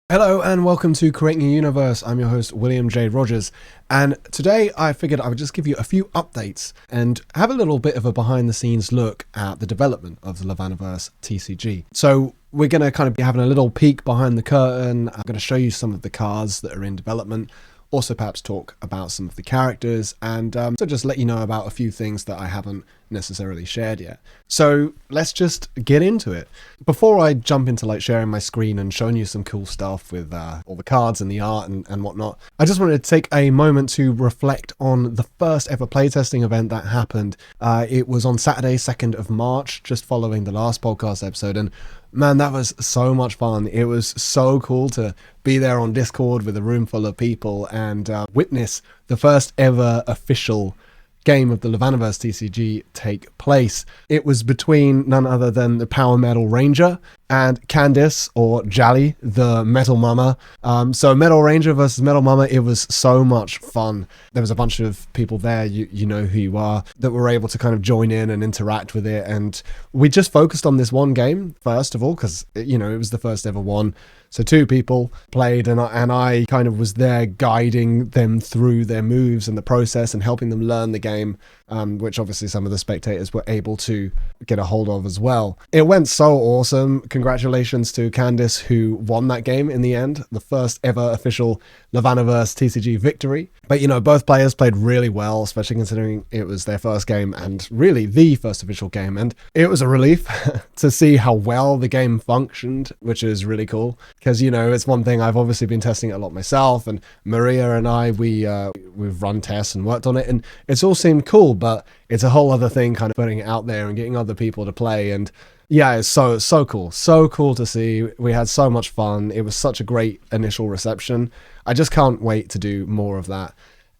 Hello and welcome to Creating a Universe. I'm your host, William J. Rogers, and today I figured I would just give you a few updates and have a little bit of a behind-the-scenes look at the development of the LovAnaverse TCG. So we're going to kind of be having a little peek behind the curtain. I'm going to show you some of the cards that are in development, also perhaps talk about some of the characters, and so just let you know about a few things that I haven't necessarily shared yet. So let's just get into it. Before I jump into like sharing my screen and showing you some cool stuff with all the cards and the art and whatnot, I just wanted to take a moment to reflect on the first ever playtesting event that happened. It was on Saturday, 2nd of March, just following the last podcast episode, and man, that was so much fun. It was so cool to be there on Discord with a room full of people and witness the first ever official game of the LovAnaverse TCG take place. It was between none other than the Power Metal Ranger and Candice, or Jali, the Metal Mama. So Metal Ranger versus Metal Mama, it was so much fun. There was a bunch of people there, you know who you are, that were able to kind of join in and interact with it. And we just focused on this one game, first of all, because, you know, it was the first ever one. So two people played, and I kind of was there guiding them through their moves and the process and helping them learn the game, which obviously some of the spectators were able to get a hold of as well. It went so awesome. Congratulations to Candice, who won that game in the end, the first ever official LovAnaverse TCG victory. But, you know, both players played really well, especially considering it was their first game and really the first official game. And it was a relief to see how well the game functioned, which is really cool. Because, you know, it's one thing I've obviously been testing it a lot myself, and Maria and I, we've run tests and worked on it, and it's all seemed cool, but it's a whole other thing kind of putting it out there and getting other people to play. And yeah, it's so cool. So cool to see. We had so much fun. It was such a great initial reception. I just can't wait to do more of that.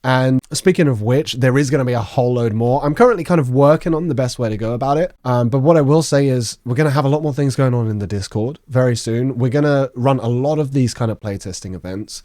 And speaking of which, there is going to be a whole load more. I'm currently kind of working on the best way to go about it. But what I will say is we're going to have a lot more things going on in the Discord very soon. We're going to run a lot of these kind of playtesting events.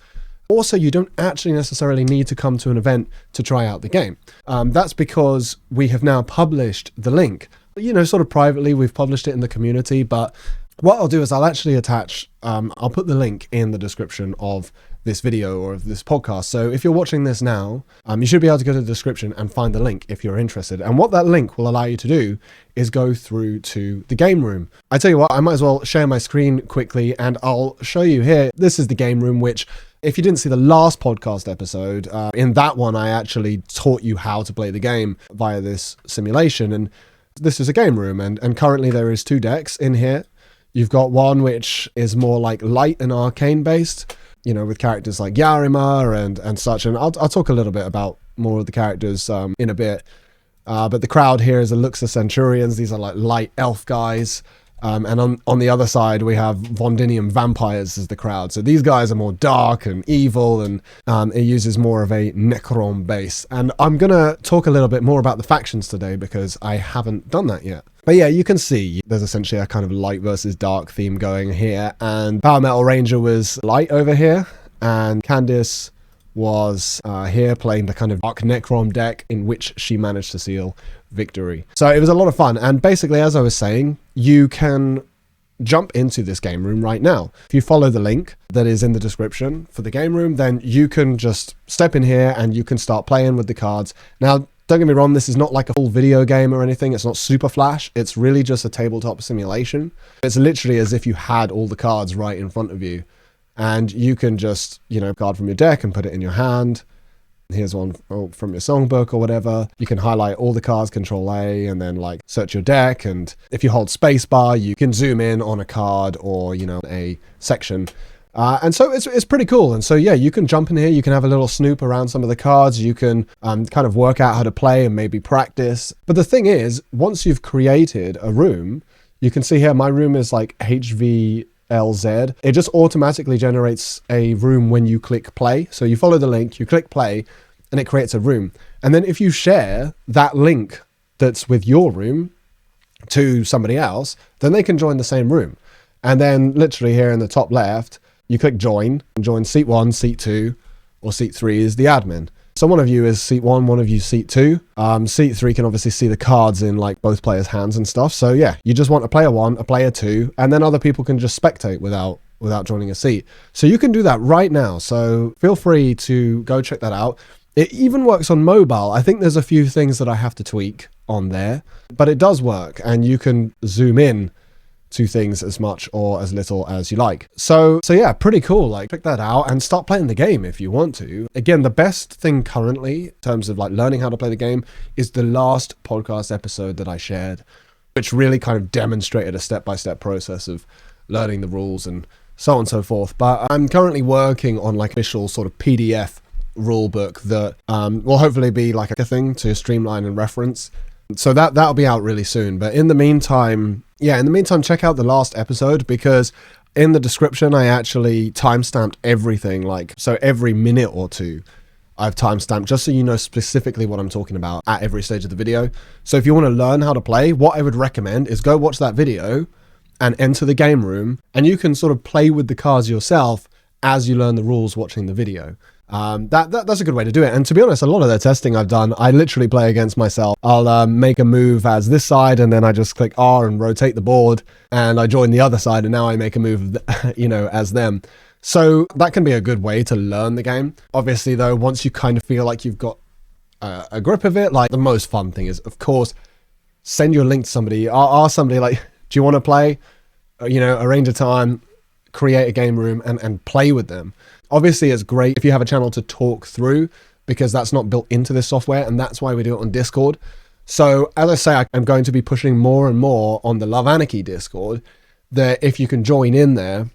Also, you don't actually necessarily need to come to an event to try out the game. That's because we have now published the link. You know, sort of privately, we've published it in the community, but what I'll do is I'll actually attach, I'll put the link in the description of this video or of this podcast. So if you're watching this now, you should be able to go to the description and find the link if you're interested. And what that link will allow you to do is go through to the game room. I tell you what, I might as well share my screen quickly and I'll show you here. This is the game room, which if you didn't see the last podcast episode, in that one, I actually taught you how to play the game via this simulation. And this is a game room, and currently there is 2 decks in here. You've got one which is more like light and arcane based, you know, with characters like Yarima and such. And I'll talk a little bit about more of the characters in a bit. But the crowd here is the Luxa Centurions. These are like light elf guys. And on the other side, we have Vondinium vampires as the crowd. So these guys are more dark and evil, and it uses more of a Necron base. And I'm going to talk a little bit more about the factions today because I haven't done that yet. But yeah, you can see there's essentially a kind of light versus dark theme going here. And Power Metal Ranger was light over here, and Candice was here playing the kind of dark Necron deck in which she managed to seal victory. So it was a lot of fun, and basically, as I was saying, you can jump into this game room right now. If you follow the link that is in the description for the game room, then you can just step in here and you can start playing with the cards. Now, don't get me wrong, this is not like a full video game or anything. It's not super flash. It's really just a tabletop simulation. It's literally as if you had all the cards right in front of you, and you can just, you know, card from your deck and put it in your hand. Here's one from your Songbook or whatever. You can highlight all the cards, Control A, and then like search your deck. And if you hold spacebar, you can zoom in on a card or, you know, a section. And so it's pretty cool. And so, yeah, you can jump in here. You can have a little snoop around some of the cards. You can kind of work out how to play and maybe practice. But the thing is, once you've created a room, you can see here, my room is like HVLZ. It just automatically generates a room when you click play. So you follow the link, you click play, and it creates a room. And then if you share that link that's with your room to somebody else, then they can join the same room. And then literally here in the top left, you click join, and join seat 1, seat 2, or seat 3 is the admin. So one of you is seat 1, one of you seat 2. Seat 3 can obviously see the cards in like both players' hands and stuff. So yeah, you just want a player 1, a player 2, and then other people can just spectate without without joining a seat. So you can do that right now. So feel free to go check that out. It even works on mobile. I think there's a few things that I have to tweak on there, but it does work, and you can zoom in to things as much or as little as you like. So yeah, pretty cool. Like, check that out and start playing the game if you want to. Again, the best thing currently in terms of like learning how to play the game is the last podcast episode that I shared, which really kind of demonstrated a step-by-step process of learning the rules and so on and so forth. But I'm currently working on like official sort of PDF rule book that will hopefully be like a thing to streamline and reference. So that'll be out really soon. But in the meantime, check out the last episode, because in the description, I actually timestamped everything. Like, so every minute or two, I've timestamped just so you know specifically what I'm talking about at every stage of the video. So if you want to learn how to play, what I would recommend is go watch that video and enter the game room, and you can sort of play with the cards yourself as you learn the rules watching the video. That's a good way to do it. And to be honest, a lot of the testing I've done, I literally play against myself. I'll make a move as this side, and then I just click R and rotate the board, and I join the other side, and now I make a move, as them. So that can be a good way to learn the game. Obviously, though, once you kind of feel like you've got a grip of it, like, the most fun thing is, of course, send your link to somebody. Ask somebody, like, do you want to play? Arrange a time, create a game room, and play with them. Obviously, it's great if you have a channel to talk through, because that's not built into this software, and that's why we do it on Discord. So, as I say, I'm going to be pushing more and more on the LovAnarchy Discord, that if you can join in there,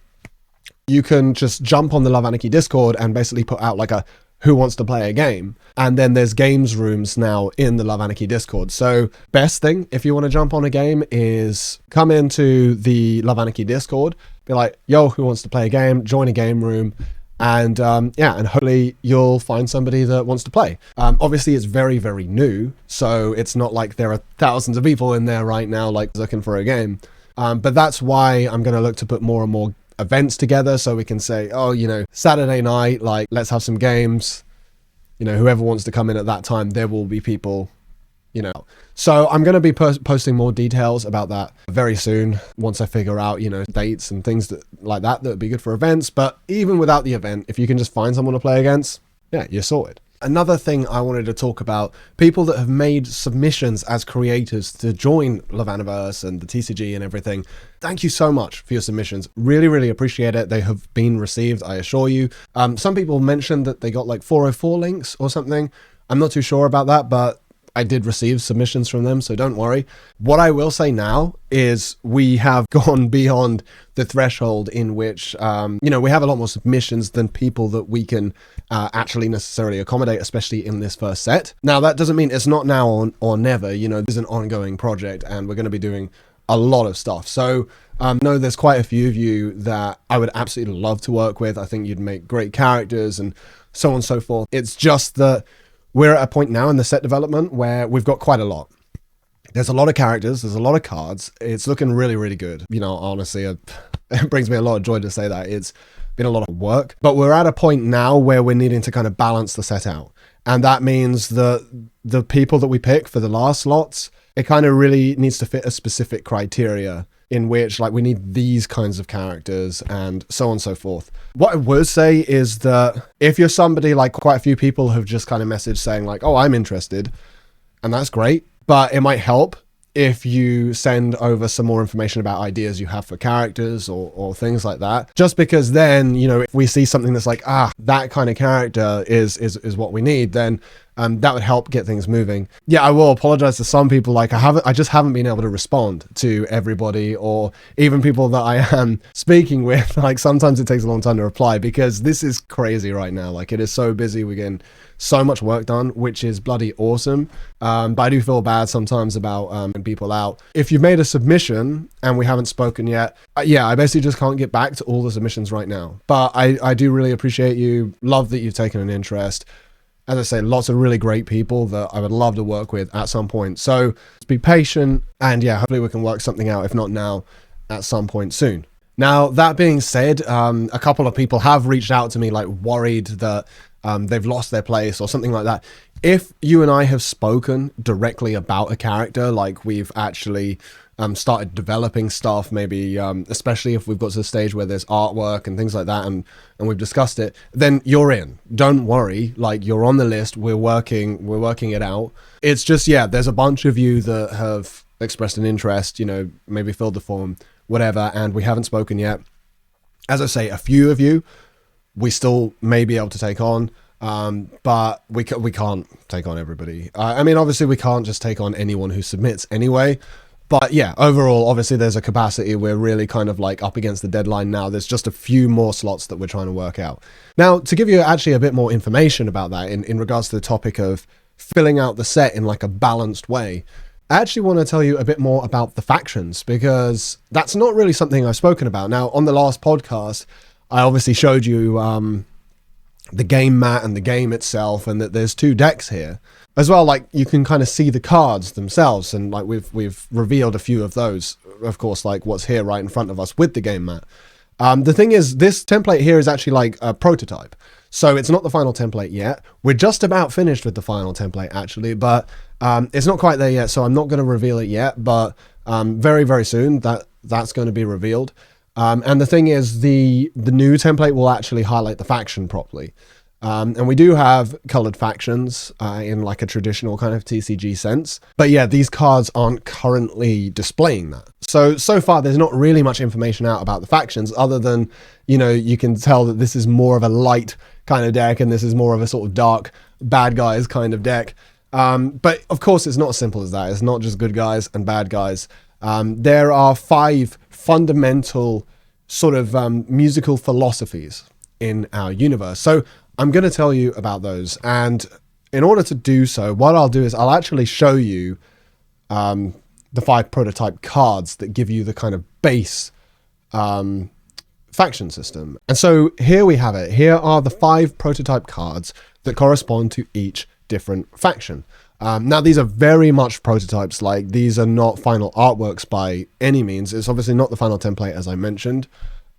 you can just jump on the LovAnarchy Discord and basically put out like a who wants to play a game. And then there's games rooms now in the LovAnarchy Discord. So best thing, if you want to jump on a game, is come into the LovAnarchy Discord, be like, yo, who wants to play a game? Join a game room. And and hopefully you'll find somebody that wants to play. Obviously, it's very, very new, so it's not like there are thousands of people in there right now like looking for a game. But that's why I'm going to look to put more and more events together, so we can say, Saturday night, like, let's have some games. Whoever wants to come in at that time, there will be people. So I'm going to be posting more details about that very soon, once I figure out, dates and things like that would be good for events. But even without the event, if you can just find someone to play against, yeah, you're sorted. Another thing I wanted to talk about, people that have made submissions as creators to join LovAnaverse and the TCG and everything. Thank you so much for your submissions. Really, really appreciate it. They have been received, I assure you. Some people mentioned that they got like 404 links or something. I'm not too sure about that, but I did receive submissions from them, so don't worry. What I will say now is we have gone beyond the threshold in which, we have a lot more submissions than people that we can actually necessarily accommodate, especially in this first set. Now, that doesn't mean it's not now or never. This is an ongoing project, and we're going to be doing a lot of stuff. So no, there's quite a few of you that I would absolutely love to work with. I think you'd make great characters and so on and so forth. It's just that we're at a point now in the set development where we've got quite a lot. There's a lot of characters, there's a lot of cards. It's looking really, really good. Honestly, it brings me a lot of joy to say that. It's been a lot of work, but we're at a point now where we're needing to kind of balance the set out. And that means that the people that we pick for the last slots, it kind of really needs to fit a specific criteria in which, like, we need these kinds of characters and so on and so forth. What I would say is that if you're somebody, like, quite a few people have just kind of messaged saying like, oh, I'm interested, and that's great, but it might help if you send over some more information about ideas you have for characters or things like that. Just because then, if we see something that's like, that kind of character is what we need, then that would help get things moving. Yeah, I will apologize to some people. Like, I just haven't been able to respond to everybody, or even people that I am speaking with. Like, sometimes it takes a long time to reply because this is crazy right now. Like, it is so busy. We're getting so much work done, which is bloody awesome. But I do feel bad sometimes about people out. If you've made a submission and we haven't spoken yet, I basically just can't get back to all the submissions right now. But I do really appreciate you. Love that you've taken an interest. As I say, lots of really great people that I would love to work with at some point. So be patient, and hopefully we can work something out, if not now, at some point soon. Now, that being said, a couple of people have reached out to me, like worried that they've lost their place or something like that. If you and I have spoken directly about a character, like we've actually started developing stuff, maybe especially if we've got to the stage where there's artwork and things like that, and we've discussed it, then you're in. Don't worry, like you're on the list. We're working it out. It's just, yeah, there's a bunch of you that have expressed an interest, you know, maybe filled the form, whatever, and we haven't spoken yet. As I say, a few of you we still may be able to take on, but we can't take on everybody. I mean, obviously we can't just take on anyone who submits anyway. But yeah, overall, obviously there's a capacity. We're really kind of like up against the deadline now. There's just a few more slots that we're trying to work out. Now, to give you actually a bit more information about that in regards to the topic of filling out the set in like a balanced way, I actually want to tell you a bit more about the factions, because that's not really something I've spoken about. Now, on the last podcast, I obviously showed you the game mat and the game itself, and that there's 2 decks here. As well, like you can kind of see the cards themselves, and like we've revealed a few of those, of course, like what's here right in front of us with the game mat. The thing is, this template here is actually like a prototype, so it's not the final template yet. We're just about finished with the final template actually, but it's not quite there yet, so I'm not going to reveal it yet, but very, very soon that's going to be revealed. And the thing is, the new template will actually highlight the faction properly. And we do have colored factions in like a traditional kind of TCG sense. But yeah, these cards aren't currently displaying that. So far, there's not really much information out about the factions other than, you know, you can tell that this is more of a light kind of deck and this is more of a sort of dark bad guys kind of deck. But of course, it's not as simple as that. It's not just good guys and bad guys. There are 5 fundamental sort of musical philosophies in our universe. So I'm going to tell you about those, and in order to do so, what I'll do is I'll actually show you the 5 prototype cards that give you the kind of base faction system. And so here we have it. Here are the 5 prototype cards that correspond to each different faction. Now, these are very much prototypes. Like, these are not final artworks by any means. It's obviously not the final template, as I mentioned.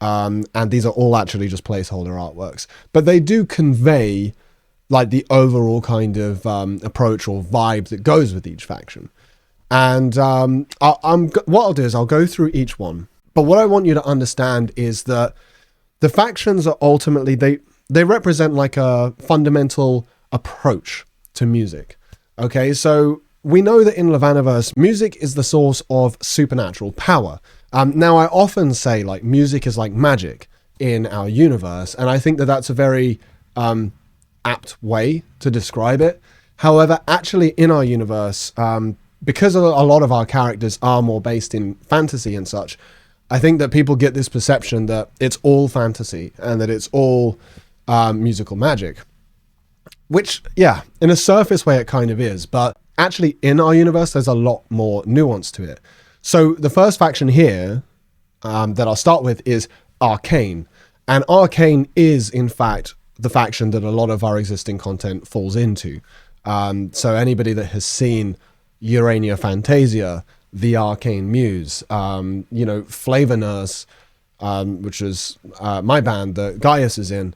And these are all actually just placeholder artworks, but they do convey like the overall kind of approach or vibe that goes with each faction. And what I'll do is I'll go through each one. But what I want you to understand is that the factions are ultimately, they represent like a fundamental approach to music. Okay, so we know that in LovAnaverse, music is the source of supernatural power. Now, I often say like music is like magic in our universe, and I think that that's a very apt way to describe it. However, actually in our universe, because a lot of our characters are more based in fantasy and such, I think that people get this perception that it's all fantasy and that it's all musical magic. Which, yeah, in a surface way it kind of is, but actually in our universe there's a lot more nuance to it. So the first faction here that I'll start with is Arcane. And Arcane is, in fact, the faction that a lot of our existing content falls into. So anybody that has seen Urania Fantasia, the Arcane Muse, you know, Flavor Nurse, which is my band that Gaius is in,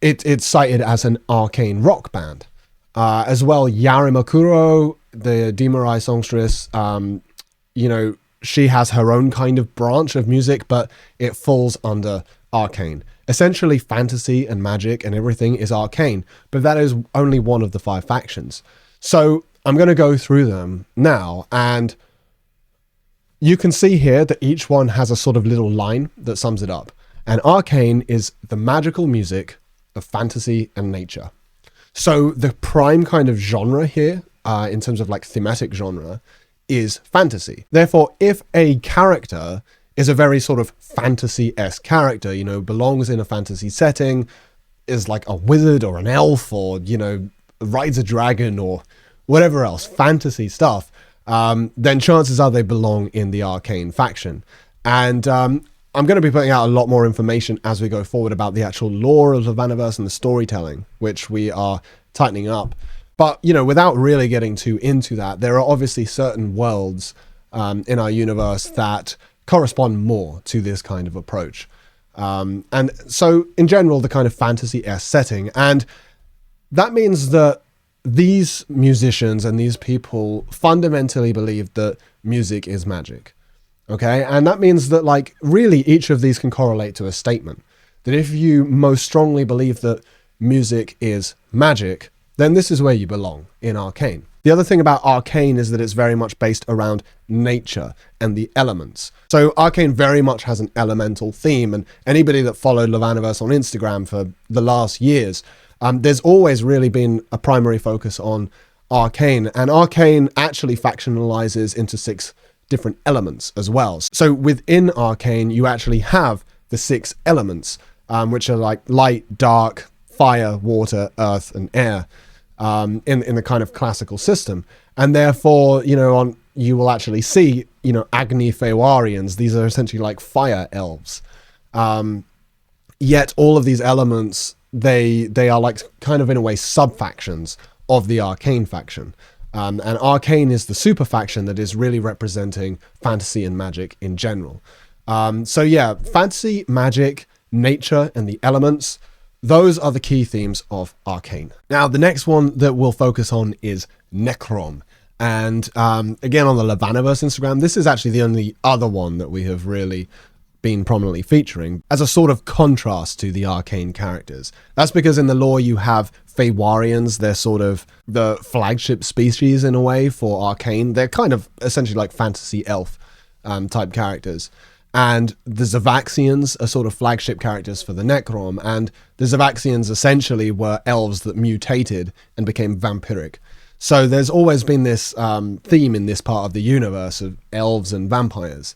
it's cited as an Arcane rock band. As well, Yarima Kuro, the Demorai songstress, you know, she has her own kind of branch of music, but it falls under Arcane. Essentially, fantasy and magic and everything is Arcane, but that is only one of the 5 factions. So I'm going to go through them now, and you can see here that each one has a sort of little line that sums it up. And Arcane is the magical music of fantasy and nature. So the prime kind of genre here, in terms of like thematic genre, is fantasy. Therefore, if a character is a very sort of fantasy-esque character, you know, belongs in a fantasy setting, is like a wizard or an elf, or, you know, rides a dragon or whatever else, fantasy stuff, then chances are they belong in the Arcane faction. And I'm going to be putting out a lot more information as we go forward about the actual lore of LovAnaverse and the storytelling, which we are tightening up. But, you know, without really getting too into that, there are obviously certain worlds in our universe that correspond more to this kind of approach. And so in general, the kind of fantasy-esque setting. And that means that these musicians and these people fundamentally believe that music is magic. Okay. And that means that, like, really each of these can correlate to a statement. That if you most strongly believe that music is magic, then this is where you belong in Arcane. The other thing about Arcane is that it's very much based around nature and the elements. So Arcane very much has an elemental theme, and anybody that followed LovAnaverse on Instagram for the last years, there's always really been a primary focus on Arcane, and Arcane actually factionalizes into 6 different elements as well. So within Arcane, you actually have the 6 elements, which are like light, dark, fire, water, earth, and air, in the kind of classical system. And therefore, you will actually see, Agni Fewarians. These are essentially like fire elves. Yet all of these elements, they are like kind of in a way sub-factions of the Arcane faction. And Arcane is the super faction that is really representing fantasy and magic in general. So yeah, fantasy, magic, nature, and the elements, those are the key themes of Arcane. Now, the next one that we'll focus on is Necrom. And again, on the LovAnaverse Instagram, this is actually the only other one that we have really been prominently featuring as a sort of contrast to the Arcane characters. That's because in the lore you have Fewarians. They're sort of the flagship species in a way for Arcane. They're kind of essentially like fantasy elf type characters. And the Zavaxians are sort of flagship characters for the Necrom, and the Zavaxians essentially were elves that mutated and became vampiric. So there's always been this theme in this part of the universe of elves and vampires.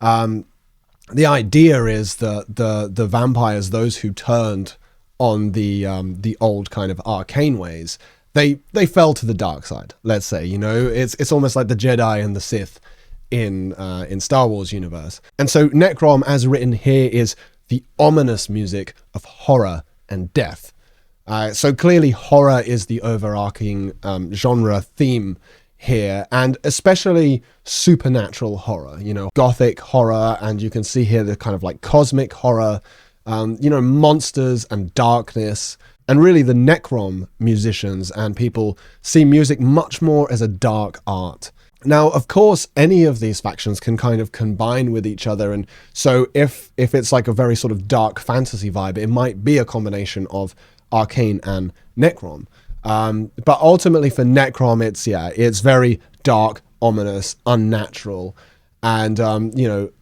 The idea is that the vampires, those who turned on the old kind of arcane ways, they fell to the dark side, let's say. It's almost like the Jedi and the Sith in Star Wars universe. And so Necrom, as written here, is the ominous music of horror and death. So clearly horror is the overarching genre theme here, and especially supernatural horror, gothic horror, and you can see here the kind of like cosmic horror, monsters and darkness. And really the Necrom musicians and people see music much more as a dark art. Now, of course, any of these factions can kind of combine with each other. And so if it's like a very sort of dark fantasy vibe, it might be a combination of Arcane and Necrom. But ultimately for Necrom, it's very dark, ominous, unnatural. And,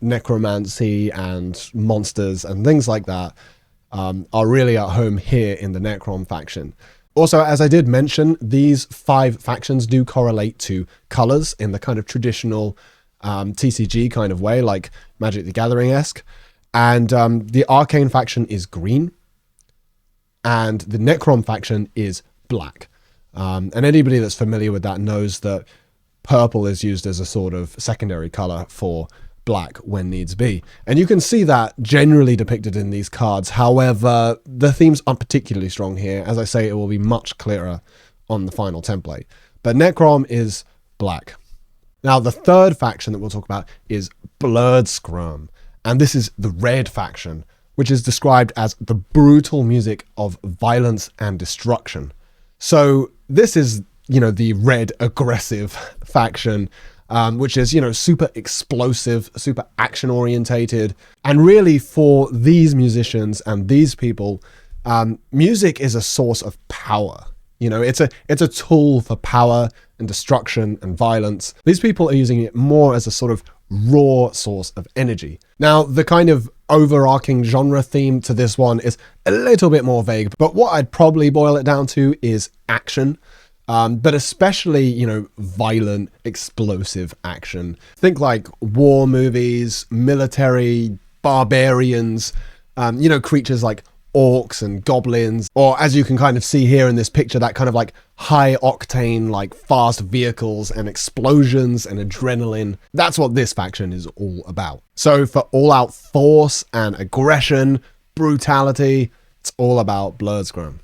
necromancy and monsters and things like that are really at home here in the Necrom faction. Also, as I did mention, these 5 factions do correlate to colors in the kind of traditional TCG kind of way, like Magic the Gathering-esque. And the Arcane faction is green, and the Necrom faction is black. And anybody that's familiar with that knows that purple is used as a sort of secondary color for black when needs be. And you can see that generally depicted in these cards. However, the themes aren't particularly strong here. As I say, it will be much clearer on the final template. But Necrom is black. Now, the third faction that we'll talk about is Blurred Scrum. And this is the red faction, which is described as the brutal music of violence and destruction. So this is, the red aggressive faction, which is, super explosive, super action orientated. And really for these musicians and these people, music is a source of power. It's a tool for power and destruction and violence. These people are using it more as a sort of raw source of energy. Now, the kind of overarching genre theme to this one is a little bit more vague, but what I'd probably boil it down to is action. But especially, violent, explosive action. Think like war movies, military, barbarians, creatures like orcs and goblins, or as you can kind of see here in this picture, that kind of like high octane, like fast vehicles and explosions and adrenaline. That's what this faction is all about. So for all out force and aggression, brutality, it's all about Blurred Scrum.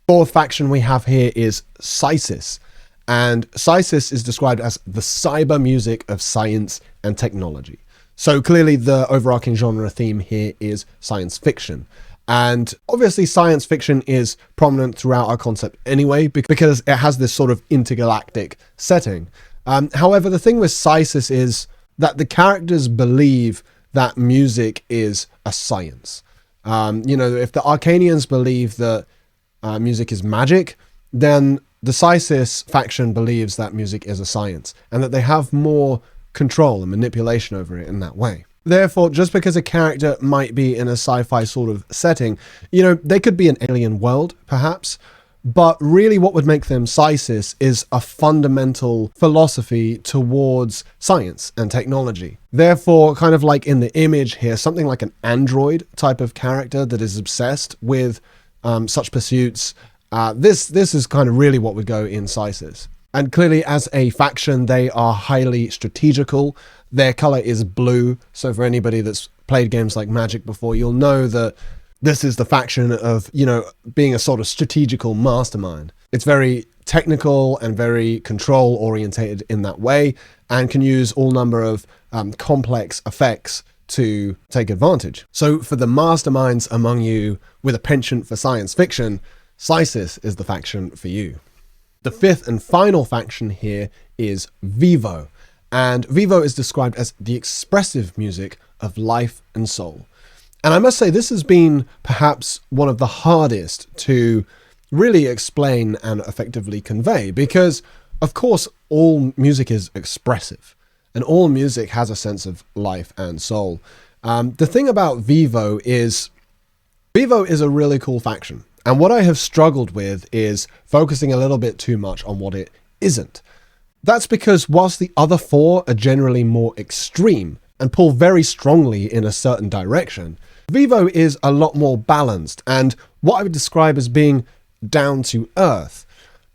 Fourth faction we have here is Cysis. And Cysis is described as the cyber music of science and technology. So clearly the overarching genre theme here is science fiction. And obviously science fiction is prominent throughout our concept anyway, because it has this sort of intergalactic setting. However, the thing with Cysis is that the characters believe that music is a science. If the Arcanians believe that music is magic, then the Cysis faction believes that music is a science and that they have more control and manipulation over it in that way. Therefore, just because a character might be in a sci-fi sort of setting, they could be an alien world, perhaps, but really what would make them Cysis is a fundamental philosophy towards science and technology. Therefore, kind of like in the image here, something like an android type of character that is obsessed with such pursuits, this is kind of really what would go in Cysis. And clearly as a faction, they are highly strategical. Their color is blue. So for anybody that's played games like Magic before, you'll know that this is the faction of, being a sort of strategical mastermind. It's very technical and very control orientated in that way, and can use all number of complex effects to take advantage. So for the masterminds among you with a penchant for science fiction, Cysis is the faction for you. The fifth and final faction here is Vivo, and Vivo is described as the expressive music of life and soul. And I must say this has been perhaps one of the hardest to really explain and effectively convey, because of course all music is expressive and all music has a sense of life and soul. The thing about Vivo is a really cool faction. And what I have struggled with is focusing a little bit too much on what it isn't. That's because whilst the other four are generally more extreme and pull very strongly in a certain direction, Vivo is a lot more balanced and what I would describe as being down to earth.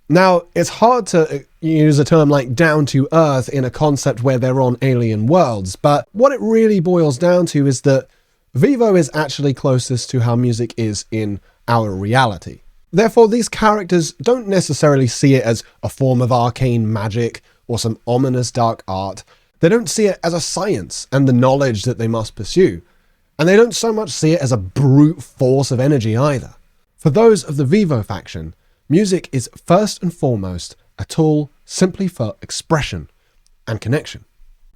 Now, it's hard to use a term like down to earth in a concept where they're on alien worlds, but what it really boils down to is that Vivo is actually closest to how music is in our reality. Therefore, these characters don't necessarily see it as a form of arcane magic or some ominous dark art. They don't see it as a science and the knowledge that they must pursue. And they don't so much see it as a brute force of energy either. For those of the Vivo faction, music is first and foremost a tool simply for expression and connection.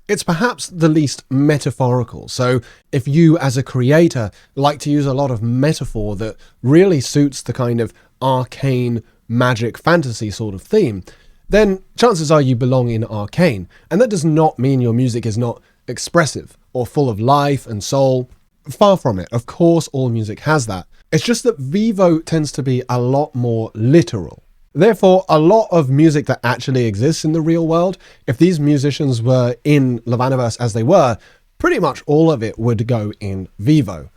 It's perhaps the least metaphorical, so if you as a creator like to use a lot of metaphor that really suits the kind of arcane, magic, fantasy sort of theme, then chances are you belong in Arcane, and that does not mean your music is not expressive or full of life and soul. Far from it. Of course all music has that. It's just that Vivo tends to be a lot more literal. Therefore, a lot of music that actually exists in the real world, if these musicians were in LovAnaverse as they were, pretty much all of it would go in Vivo.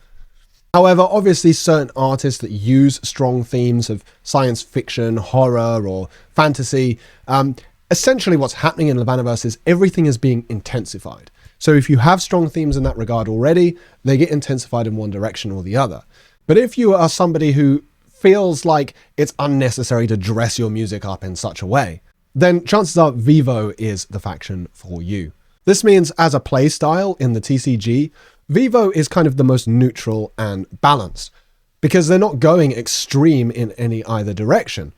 However, obviously certain artists that use strong themes of science fiction, horror, or fantasy, essentially what's happening in LovAnaverse is everything is being intensified. So if you have strong themes in that regard already, they get intensified in one direction or the other. But if you are somebody who feels like it's unnecessary to dress your music up in such a way, then chances are Vivo is the faction for you. This means as a playstyle in the TCG, Vivo is kind of the most neutral and balanced, because they're not going extreme in any either direction.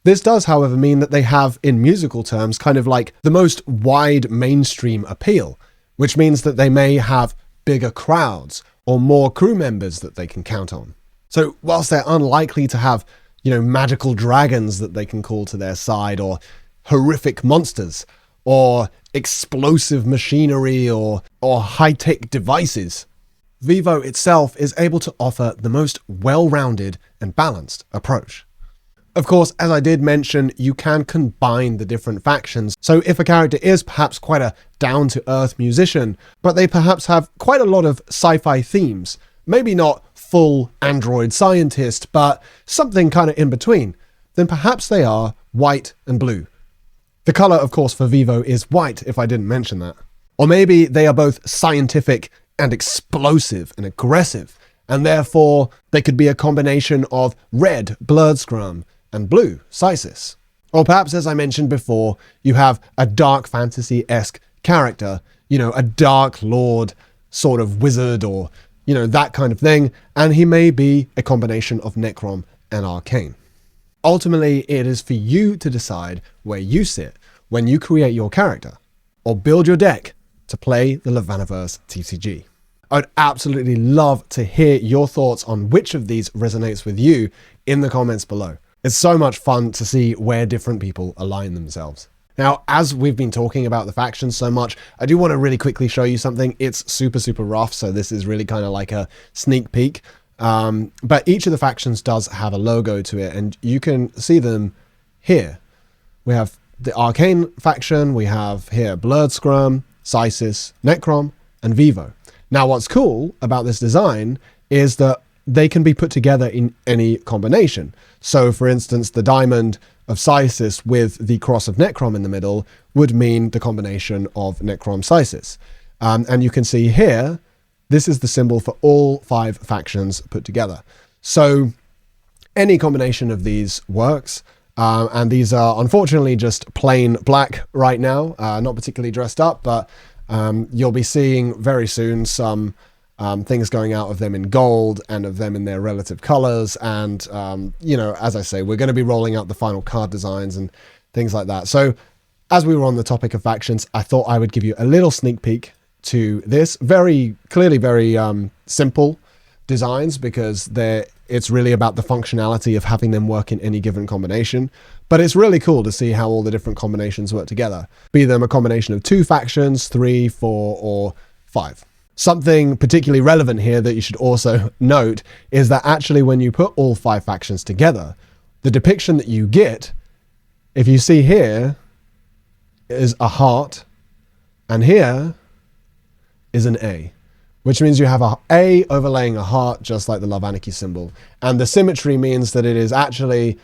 This does, however, mean that they have, in musical terms, kind of like the most wide mainstream appeal, which means that they may have bigger crowds or more crew members that they can count on. So whilst they're unlikely to have, magical dragons that they can call to their side, or horrific monsters, or explosive machinery, or high-tech devices, Vivo itself is able to offer the most well-rounded and balanced approach. Of course, as I did mention, you can combine the different factions. So if a character is perhaps quite a down-to-earth musician, but they perhaps have quite a lot of sci-fi themes, maybe not full android scientist, but something kind of in between, then perhaps they are white and blue. The color, of course, for Vivo is white, if I didn't mention that. Or maybe they are both scientific and explosive and aggressive, and therefore they could be a combination of red, Blurred Scrum, and blue, Cysis. Or perhaps, as I mentioned before, you have a dark fantasy-esque character, a dark lord, sort of wizard or, that kind of thing. And he may be a combination of Necrom and Arcane. Ultimately, it is for you to decide where you sit when you create your character or build your deck to play the LovAnaverse TCG. I'd absolutely love to hear your thoughts on which of these resonates with you in the comments below. It's so much fun to see where different people align themselves. Now, as we've been talking about the factions so much, I do want to really quickly show you something. It's super, super rough, so this is really kind of like a sneak peek. But each of the factions does have a logo to it, and you can see them here. We have the Arcane faction, we have here Blurred Scrum, Cysis, Necrom, and Vivo. Now, what's cool about this design is that they can be put together in any combination. So, for instance, the diamond of Cysis with the cross of Necrom in the middle would mean the combination of Necrom Cysis. And you can see here, this is the symbol for all 5 factions put together. So any combination of these works. And these are unfortunately just plain black right now, not particularly dressed up, but you'll be seeing very soon some things going out of them in gold and of them in their relative colors. And, as I say, we're going to be rolling out the final card designs and things like that. So as we were on the topic of factions, I thought I would give you a little sneak peek to this. Very clearly, very simple designs, because it's really about the functionality of having them work in any given combination. But it's really cool to see how all the different combinations work together, be them a combination of 2 factions, 3, 4, or 5. Something particularly relevant here that you should also note is that actually when you put all 5 factions together, the depiction that you get, if you see here, is a heart, and here is an A, which means you have a A overlaying a heart, just like the Love Anarchy symbol. And the symmetry means that it is actually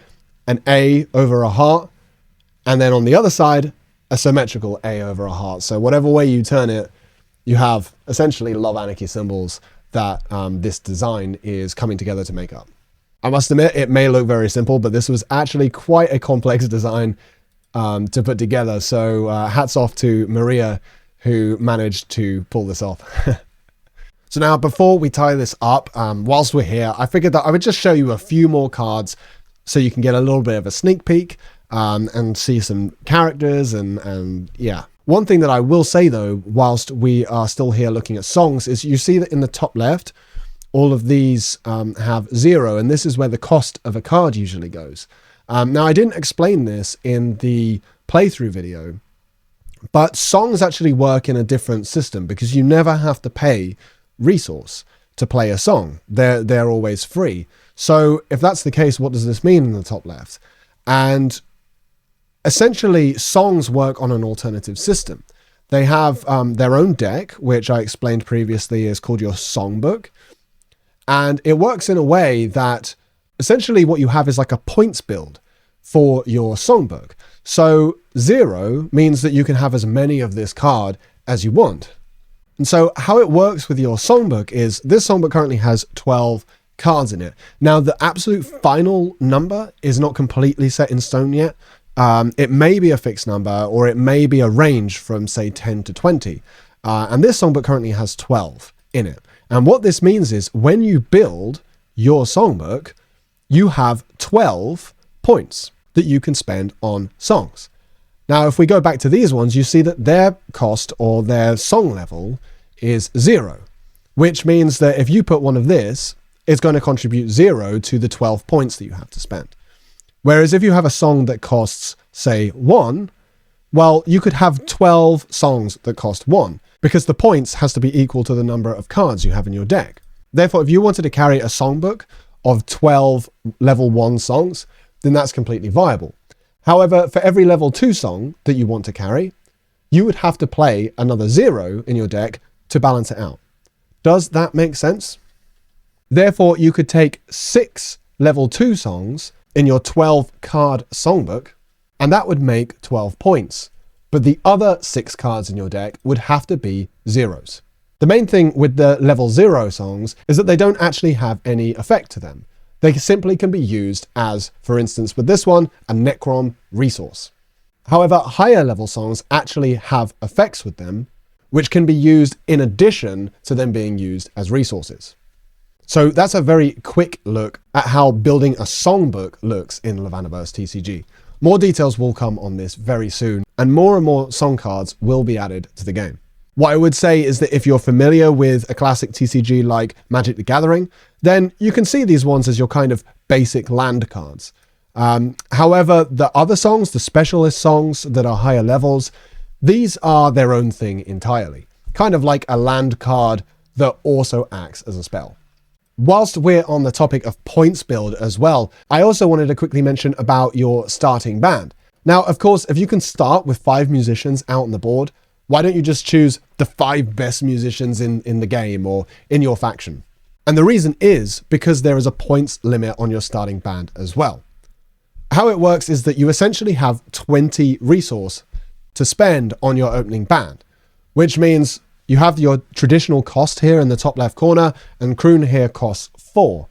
an A over a heart, and then on the other side, a symmetrical A over a heart. So whatever way you turn it, you have essentially Love Anarchy symbols that this design is coming together to make up. I must admit, it may look very simple, but this was actually quite a complex design to put together. So hats off to Maria, who managed to pull this off. So now, before we tie this up, whilst we're here, I figured that I would just show you a few more cards so you can get a little bit of a sneak peek and see some characters and yeah. One thing that I will say though, whilst we are still here looking at songs, is you see that in the top left, all of these have 0, and this is where the cost of a card usually goes. Now, I didn't explain this in the playthrough video, but songs actually work in a different system because you never have to pay resource to play a song. They're always free. So if that's the case, what does this mean in the top left? And essentially, songs work on an alternative system. They have their own deck, which I explained previously is called your Songbook. And it works in a way that essentially what you have is like a points build for your Songbook. So 0 means that you can have as many of this card as you want. And so how it works with your Songbook is this Songbook currently has 12 cards in it. Now, the absolute final number is not completely set in stone yet. It may be a fixed number, or it may be a range from, say, 10 to 20. And this Songbook currently has 12 in it. And what this means is when you build your Songbook, you have 12 points that you can spend on songs. Now, if we go back to these ones, you see that their cost or their song level is 0, which means that if you put one of this, it's going to contribute 0 to the 12 points that you have to spend. Whereas if you have a song that costs, say, 1, well, you could have 12 songs that cost 1, because the points has to be equal to the number of cards you have in your deck. Therefore, if you wanted to carry a songbook of 12 level 1 songs, then that's completely viable. However, for every level 2 song that you want to carry, you would have to play another 0 in your deck to balance it out. Does that make sense? Therefore, you could take 6 level 2 songs in your 12 card songbook, and that would make 12 points. But the other 6 cards in your deck would have to be 0s. The main thing with the level 0 songs is that they don't actually have any effect to them. They simply can be used as, for instance, with this one, a Necrom resource. However, higher level songs actually have effects with them, which can be used in addition to them being used as resources. So that's a very quick look at how building a songbook looks in LovAnaverse TCG. More details will come on this very soon, and more song cards will be added to the game. What I would say is that if you're familiar with a classic TCG like Magic the Gathering, then you can see these ones as your kind of basic land cards. However, the other songs, the specialist songs that are higher levels, these are their own thing entirely. Kind of like a land card that also acts as a spell. Whilst we're on the topic of points build as well, I also wanted to quickly mention about your starting band. Now, of course, if you can start with 5 musicians out on the board, why don't you just choose the 5 best musicians in the game or in your faction? And the reason is because there is a points limit on your starting band as well. How it works is that you essentially have 20 resource to spend on your opening band, which means you have your traditional cost here in the top left corner, and Kroon here costs 4.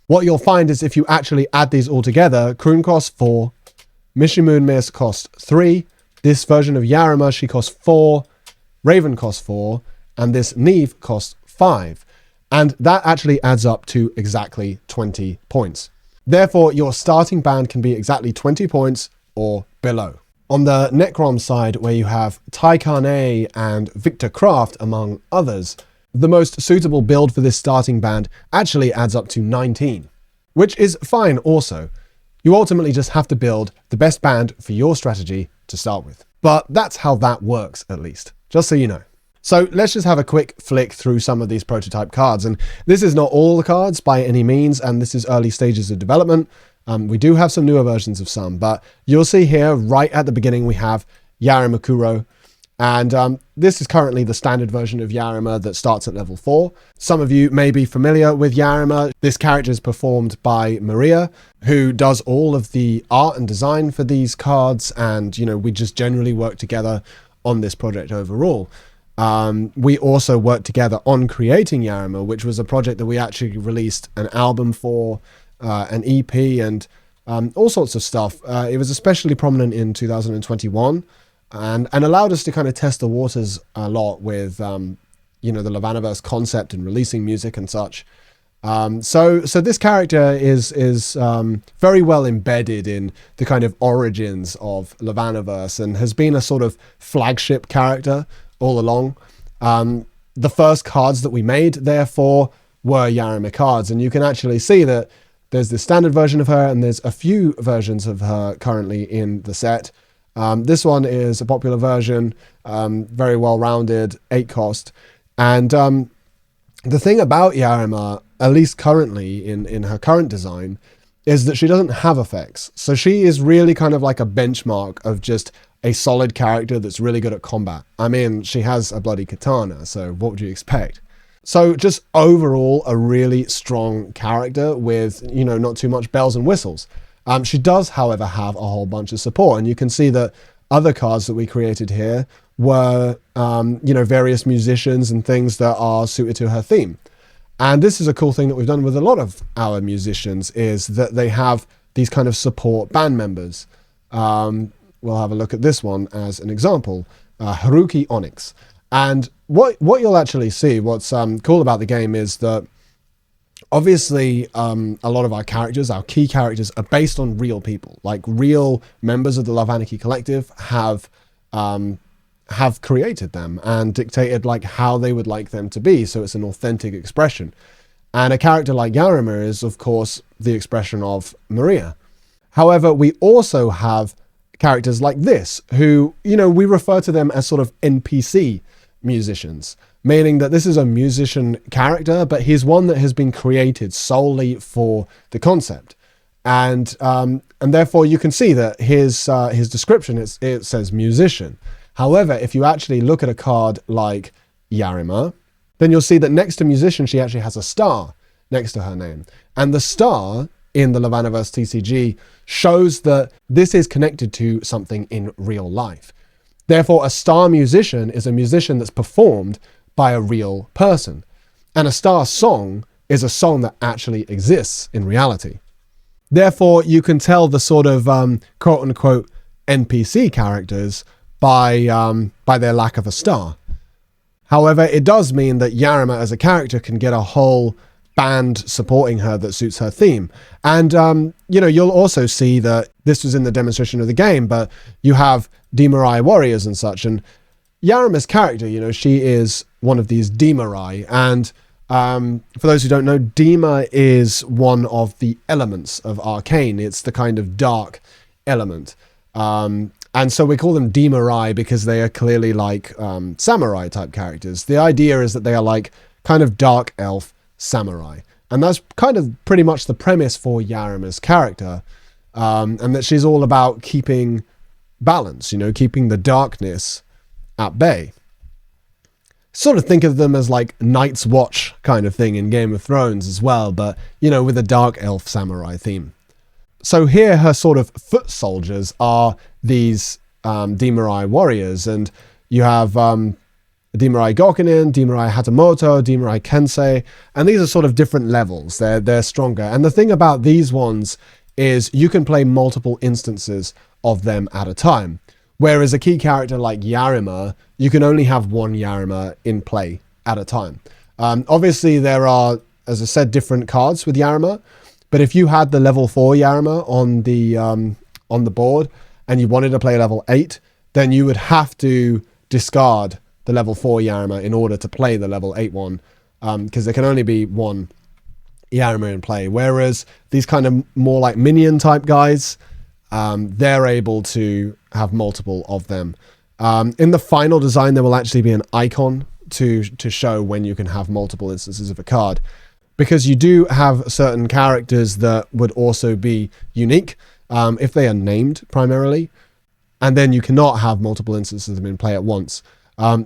What you'll find is if you actually add these all together, Kroon costs 4, Mishimunmis costs 3, this version of Yarima, she costs 4, Raven costs 4, and this Neve costs 5. And that actually adds up to exactly 20 points. Therefore, your starting band can be exactly 20 points or below. On the Necrom side, where you have Tai Kaanai and Viktor Craft, among others, the most suitable build for this starting band actually adds up to 19, which is fine also. You ultimately just have to build the best band for your strategy to start with. But that's how that works, at least, just so you know. So let's just have a quick flick through some of these prototype cards. And this is not all the cards by any means, and this is early stages of development. We do have some newer versions of some, but you'll see here right at the beginning we have Yarima Kuro, and this is currently the standard version of Yarima that starts at level 4. Some of you may be familiar with Yarima. This character is performed by Maria, who does all of the art and design for these cards, and we just generally work together on this project overall. We also worked together on creating Yarima, which was a project that we actually released an album for, an EP, and all sorts of stuff. It was especially prominent in 2021 and allowed us to kind of test the waters a lot with, the LovAnaverse concept and releasing music and such. So this character is very well embedded in the kind of origins of LovAnaverse and has been a sort of flagship character all along. The first cards that we made, therefore, were Yarima cards, and you can actually see that there's the standard version of her, and there's a few versions of her currently in the set. This one is a popular version, very well-rounded, 8 cost. And the thing about Yarima, at least currently in her current design, is that she doesn't have effects. So she is really kind of like a benchmark of just a solid character that's really good at combat. I mean, she has a bloody katana, so what would you expect? So just overall, a really strong character with, not too much bells and whistles. She does, however, have a whole bunch of support, and you can see that other cards that we created here were, various musicians and things that are suited to her theme. And this is a cool thing that we've done with a lot of our musicians, is that they have these kind of support band members. We'll have a look at this one as an example, Haruki Onyx. And what you'll actually see, what's cool about the game is that obviously a lot of our characters, our key characters, are based on real people. Like real members of the Love Anarchy collective have created them and dictated like how they would like them to be. So it's an authentic expression. And a character like Yarima is, of course, the expression of Maria. However, we also have characters like this, who, we refer to them as sort of NPC musicians, meaning that this is a musician character, but he's one that has been created solely for the concept. And therefore you can see that his description, it says musician. However, if you actually look at a card like Yarima, then you'll see that next to musician, she actually has a star next to her name. And the star in the LovAnaverse TCG shows that this is connected to something in real life. Therefore, a star musician is a musician that's performed by a real person. And a star song is a song that actually exists in reality. Therefore, you can tell the sort of quote-unquote NPC characters by their lack of a star. However, it does mean that Yarima as a character can get a whole band supporting her that suits her theme. And, you'll also see that this was in the demonstration of the game, but you have Demorai warriors and such. And Yarima's character, she is one of these Demorai. And for those who don't know, Dema is one of the elements of Arcane. It's the kind of dark element. And so we call them Demorai because they are clearly like samurai type characters. The idea is that they are like kind of dark elf samurai. And that's kind of pretty much the premise for Yarima's character. And that she's all about keeping balance, keeping the darkness at bay. Sort of think of them as like Night's Watch kind of thing in Game of Thrones as well, but, with a dark elf samurai theme. So here her sort of foot soldiers are these Demorai warriors, and you have Demorai Gokunin, Demorai Hatamoto, Demorai Kensei, and these are sort of different levels. They're stronger. And the thing about these ones is you can play multiple instances of them at a time. Whereas a key character like Yarima, you can only have one Yarima in play at a time. Obviously, there are, as I said, different cards with Yarima. But if you had the level 4 Yarima on the board and you wanted to play level 8, then you would have to discard the level 4 Yarima in order to play the level 8 one, because there can only be one Yarima in play. Whereas these kind of more like minion type guys, they're able to have multiple of them. In the final design, there will actually be an icon to show when you can have multiple instances of a card. Because you do have certain characters that would also be unique if they are named primarily, and then you cannot have multiple instances of them in play at once.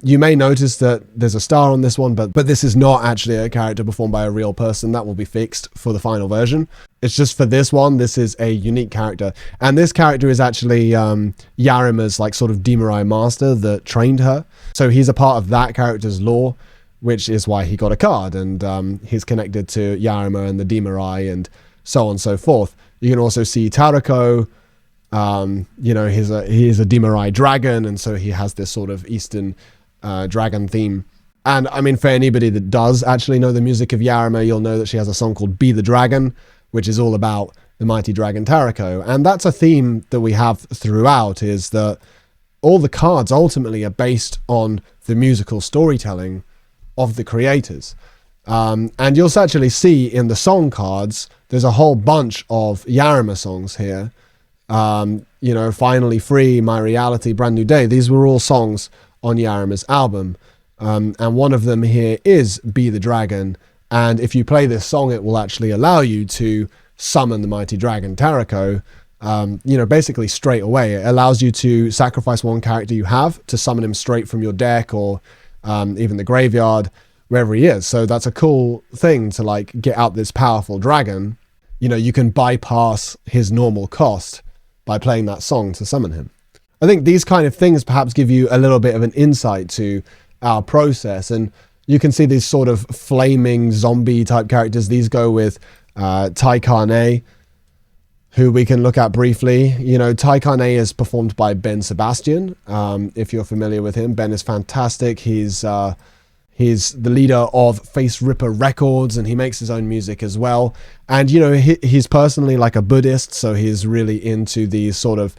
You may notice that there's a star on this one, but this is not actually a character performed by a real person. That will be fixed for the final version. It's just for this one, this is a unique character. And this character is actually Yarima's like sort of Demorai master that trained her. So he's a part of that character's lore, which is why he got a card, and he's connected to Yarima and the Demorai and so on and so forth. You can also see Tarako, he is a Demorai dragon, and so he has this sort of Eastern dragon theme. And I mean, for anybody that does actually know the music of Yarima, you'll know that she has a song called Be the Dragon, which is all about the mighty dragon Tarako. And that's a theme that we have throughout, is that all the cards ultimately are based on the musical storytelling of the creators. And you'll actually see in the song cards, there's a whole bunch of Yarima songs here. Finally Free, My Reality, Brand New Day. These were all songs on Yarima's album. And one of them here is Be the Dragon. And if you play this song, it will actually allow you to summon the mighty dragon Tarako, basically straight away. It allows you to sacrifice one character you have to summon him straight from your deck or even the graveyard, wherever he is. So that's a cool thing to like get out this powerful dragon. You can bypass his normal cost by playing that song to summon him. I think these kind of things perhaps give you a little bit of an insight to our process, and you can see these sort of flaming zombie type characters. These go with Tai Kaanai, who we can look at briefly. Tai Kaanai is performed by Ben Sebastian. If you're familiar with him, Ben is fantastic. He's the leader of Face Ripper Records, and he makes his own music as well. And, he's personally like a Buddhist, so he's really into these sort of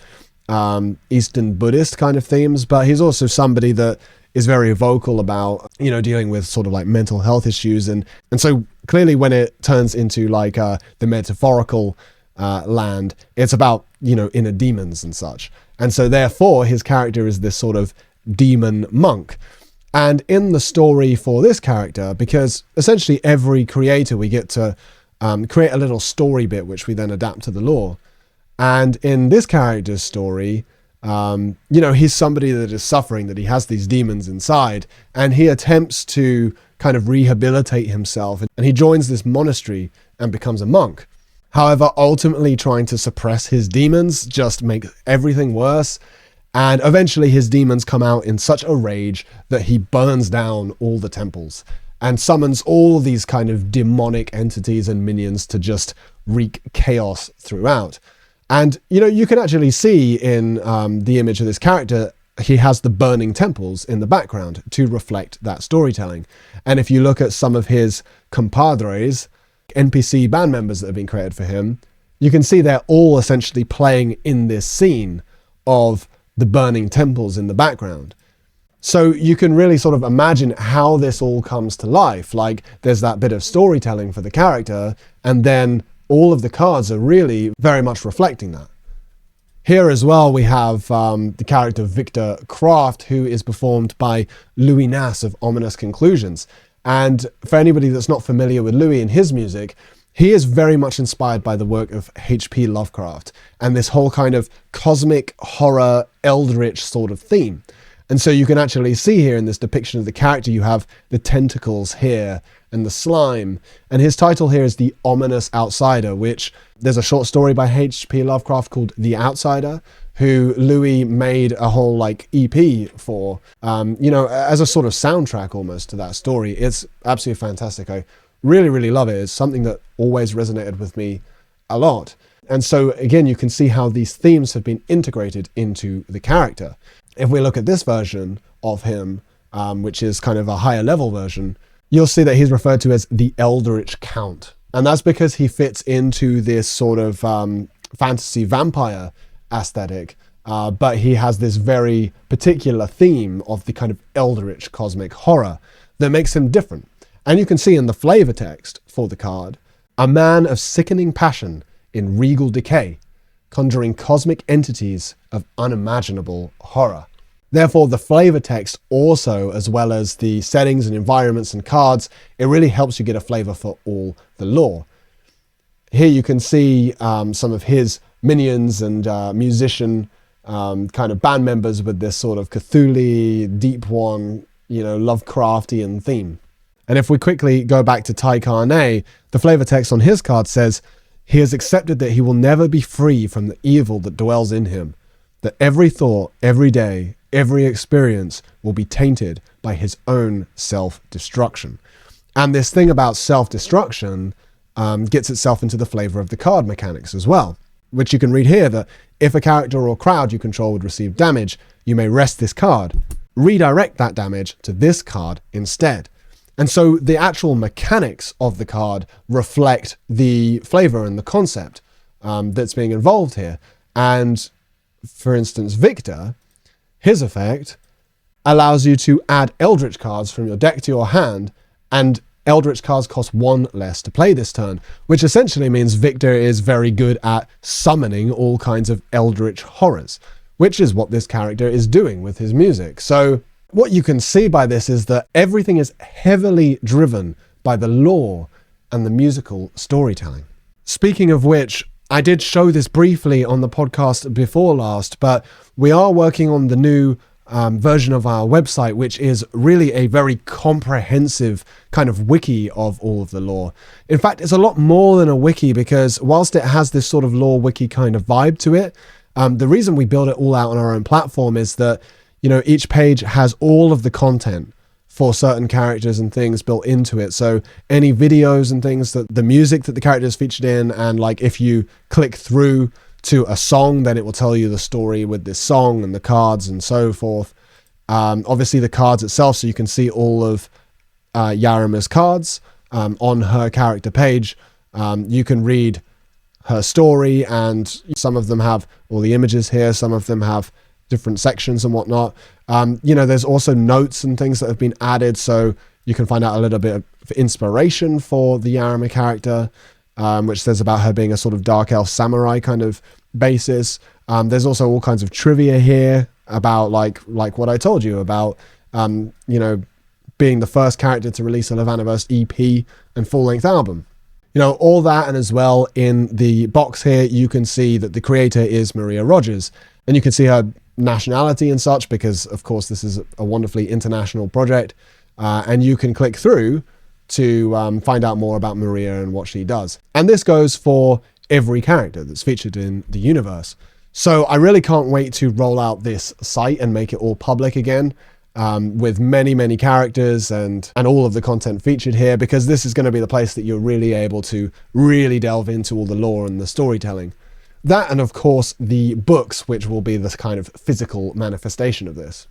Eastern Buddhist kind of themes, but he's also somebody that is very vocal about, dealing with sort of like mental health issues. And so clearly when it turns into like the metaphorical land, it's about, inner demons and such. And so therefore his character is this sort of demon monk. And in the story for this character, because essentially every creator, we get to create a little story bit, which we then adapt to the lore. And in this character's story, he's somebody that is suffering, that he has these demons inside, and he attempts to kind of rehabilitate himself, and he joins this monastery and becomes a monk. However, ultimately trying to suppress his demons just makes everything worse. And eventually his demons come out in such a rage that he burns down all the temples and summons all these kind of demonic entities and minions to just wreak chaos throughout. And, you can actually see in the image of this character, he has the burning temples in the background to reflect that storytelling. And if you look at some of his compadres, NPC band members that have been created for him, you can see they're all essentially playing in this scene of the burning temples in the background. So you can really sort of imagine how this all comes to life. Like, there's that bit of storytelling for the character, and then all of the cards are really very much reflecting that. Here as well, we have the character Viktor Craft, who is performed by Nas of Ominous Conclusions. And for anybody that's not familiar with Louis and his music, he is very much inspired by the work of H.P. Lovecraft and this whole kind of cosmic horror, eldritch sort of theme. And so you can actually see here in this depiction of the character, you have the tentacles here and the slime. And his title here is The Ominous Outsider, which there's a short story by H.P. Lovecraft called The Outsider, who Louis made a whole like EP for, as a sort of soundtrack almost to that story. It's absolutely fantastic. I really, really love it. It's something that always resonated with me a lot. And so again, you can see how these themes have been integrated into the character. If we look at this version of him, which is kind of a higher level version, you'll see that he's referred to as the Eldritch Count. And that's because he fits into this sort of fantasy vampire aesthetic, but he has this very particular theme of the kind of eldritch cosmic horror that makes him different. And you can see in the flavor text for the card, a man of sickening passion in regal decay, conjuring cosmic entities of unimaginable horror. Therefore, the flavor text also, as well as the settings and environments and cards, it really helps you get a flavor for all the lore. Here you can see some of his minions and musician kind of band members with this sort of Cthulhu, Deep One, Lovecraftian theme. And if we quickly go back to Tai Kaanai, the flavor text on his card says, he has accepted that he will never be free from the evil that dwells in him, that every thought, every day, every experience will be tainted by his own self-destruction. And this thing about self-destruction gets itself into the flavor of the card mechanics as well, which you can read here that if a character or crowd you control would receive damage, you may rest this card, redirect that damage to this card instead. And so the actual mechanics of the card reflect the flavor and the concept that's being involved here. And for instance, Viktor, his effect allows you to add Eldritch cards from your deck to your hand, and Eldritch cards cost one less to play this turn, which essentially means Viktor is very good at summoning all kinds of Eldritch horrors, which is what this character is doing with his music. So what you can see by this is that everything is heavily driven by the lore and the musical storytelling. Speaking of which, I did show this briefly on the podcast before last, but we are working on the new version of our website, which is really a very comprehensive kind of wiki of all of the lore. In fact, it's a lot more than a wiki, because whilst it has this sort of lore wiki kind of vibe to it, the reason we build it all out on our own platform is that each page has all of the content for certain characters and things built into it. So any videos and things, that the music that the character is featured in, and like if you click through to a song, then it will tell you the story with this song and the cards and so forth. Obviously the cards itself, so you can see all of Yarima's cards on her character page. You can read her story, and some of them have all the images here, some of them have different sections and whatnot. There's also notes and things that have been added, so you can find out a little bit of inspiration for the Yarima character, which says about her being a sort of dark elf samurai kind of basis. There's also all kinds of trivia here about like what I told you about, being the first character to release a LovAnaverse EP and full-length album. All that, and as well in the box here, you can see that the creator is Maria Rogers, and you can see her nationality and such, because of course this is a wonderfully international project, and you can click through to find out more about Maria and what she does. And this goes for every character that's featured in the universe. So I really can't wait to roll out this site and make it all public again, with many characters and all of the content featured here, because this is going to be the place that you're really able to really delve into all the lore and the storytelling. That, and of course the books, which will be this kind of physical manifestation of this.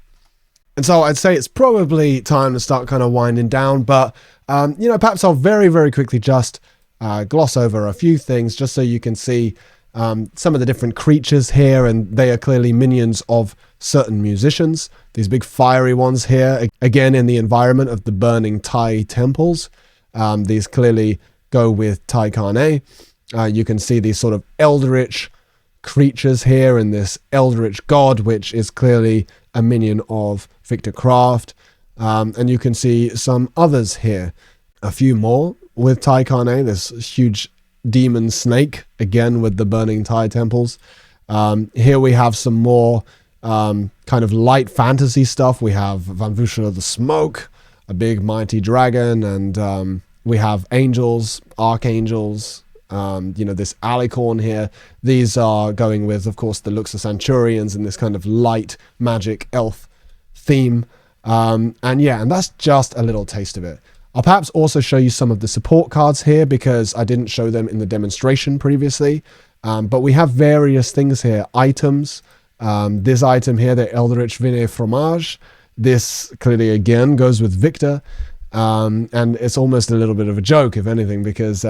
And so I'd say it's probably time to start kind of winding down, but perhaps I'll very, very quickly just gloss over a few things just so you can see some of the different creatures here, and they are clearly minions of certain musicians. These big fiery ones here, again in the environment of the burning Tai temples. These clearly go with Tai Kaanai. You can see these sort of eldritch creatures here, and this eldritch god, which is clearly a minion of Viktor Craft. And you can see some others here. A few more with Tai Kaanai, this huge demon snake, again with the burning Tai temples. Here we have some more kind of light fantasy stuff. We have Van Vushla the Smoke, a big mighty dragon, and we have angels, archangels, this alicorn here. These are going with, of course, the Luxa Centurions and this kind of light magic elf theme. And that's just a little taste of it. I'll perhaps also show you some of the support cards here because I didn't show them in the demonstration previously. But we have various things here, items. This item here, the Eldritch Vine Fromage. This clearly again goes with Victor. And it's almost a little bit of a joke, if anything, because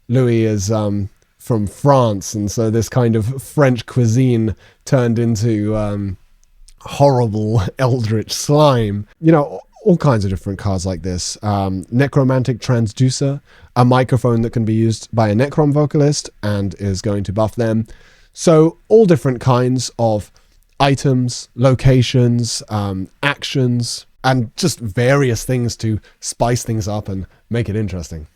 Louis is from France, and so this kind of French cuisine turned into horrible eldritch slime. All kinds of different cards like this. Necromantic Transducer, a microphone that can be used by a Necrom vocalist and is going to buff them. So all different kinds of items, locations, actions, and just various things to spice things up and make it interesting.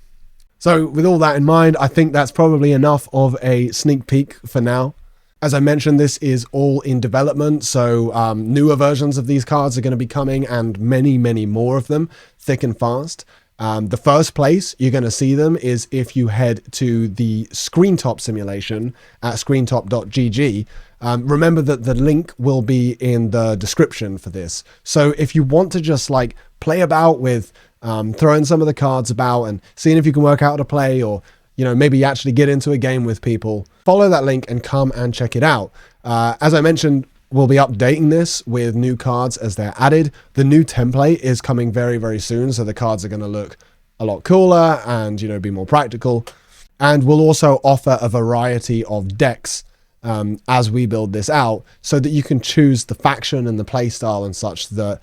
So with all that in mind, I think that's probably enough of a sneak peek for now. As I mentioned, this is all in development, so newer versions of these cards are going to be coming, and many, many more of them, thick and fast. The first place you're going to see them is if you head to the Screentop simulation at screentop.gg. Remember that the link will be in the description for this. So if you want to just play about with throwing some of the cards about and seeing if you can work out how to play, or maybe actually get into a game with people, follow that link and come and check it out. As I mentioned, we'll be updating this with new cards as they're added. The new template is coming very, very soon, so the cards are going to look a lot cooler and be more practical. And we'll also offer a variety of decks as we build this out, so that you can choose the faction and the playstyle and such that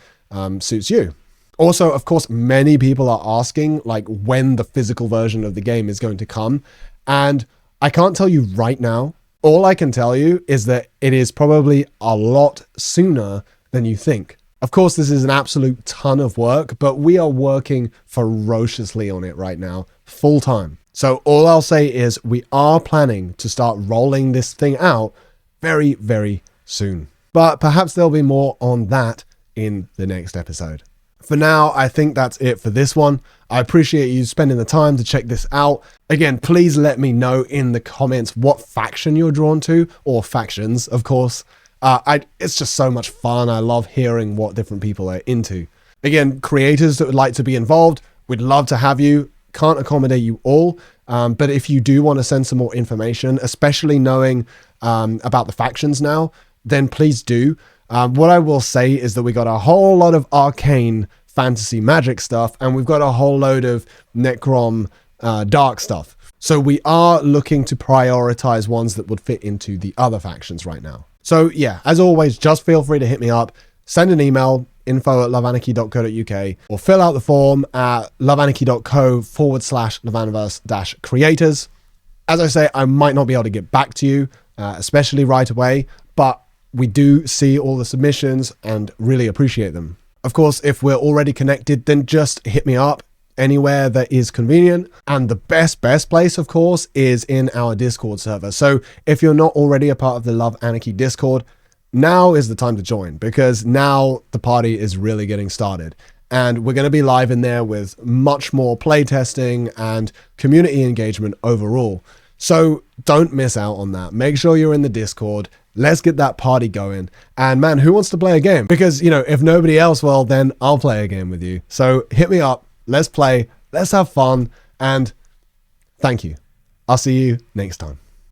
suits you. Also, of course, many people are asking when the physical version of the game is going to come. And I can't tell you right now. All I can tell you is that it is probably a lot sooner than you think. Of course, this is an absolute ton of work, but we are working ferociously on it right now, full time. So all I'll say is we are planning to start rolling this thing out very, very soon. But perhaps there'll be more on that in the next episode. For now, I think that's it for this one. I appreciate you spending the time to check this out. Again, please let me know in the comments what faction you're drawn to, or factions, of course. It's just so much fun. I love hearing what different people are into. Again, creators that would like to be involved, we'd love to have you. Can't accommodate you all, but if you do want to send some more information, especially knowing about the factions now, then please do. What I will say is that we got a whole lot of Arcane fantasy magic stuff, and we've got a whole load of Necrom dark stuff. So we are looking to prioritize ones that would fit into the other factions right now. So yeah, as always, just feel free to hit me up, send an email, info@loveanarchy.co.uk, or fill out the form at loveanarchy.co/LovAnaverse-creators. As I say, I might not be able to get back to you, especially right away, but we do see all the submissions and really appreciate them. Of course, if we're already connected, then just hit me up anywhere that is convenient. And the best place, of course, is in our Discord server. So if you're not already a part of the Love Anarchy Discord, now is the time to join, because now the party is really getting started. And we're going to be live in there with much more playtesting and community engagement overall. So don't miss out on that. Make sure you're in the Discord. Let's get that party going. And man, who wants to play a game? Because, if nobody else, well, then I'll play a game with you. So hit me up. Let's play. Let's have fun. And thank you. I'll see you next time.